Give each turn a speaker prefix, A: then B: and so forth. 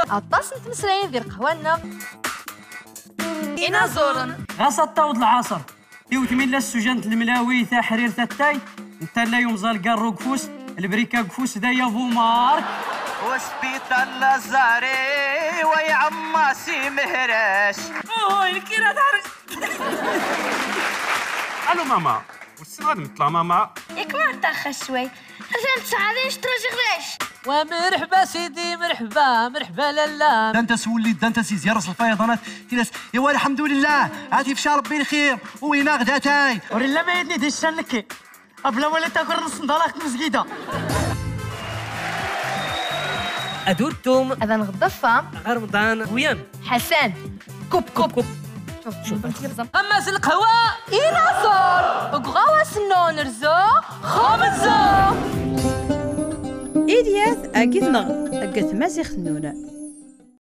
A: عطاس نتمسراين ذي القهوة إنا زورن
B: غاصة الطاود العصر يوت من السجنة الملاوي ثا حرير ثا التاي انت لا يوم زال قارو قفوس البريكا قفوس دا يا بو مارك
C: وسبيطال لازاري ويا عماسي مهرش
B: اوه الكيرة دارك
D: الو ماما والسماد نطلع ماما
A: ياك ما نتاخر شوي عشان تساعدين تروجي غداش
B: ومرحبا سيدي مرحبا لالا
E: ده انت سولي ده انت سيز يا راس الفيضانات تلاس يا ويلي الحمد لله عادي في شهر ربي الخير وين غداتاي
B: ورلا ما يدني ديشان لك ابلا ولا تاكل نص نضالك مسجيده ادورتم
A: اذا نغضفها
B: رمضان غويان
A: حسن كوب شوف
B: اما القهوه
A: إنا زور وقغاوة سنو نرزو خبزو
F: إلياث أكيد نغ أكث مازيخ نونا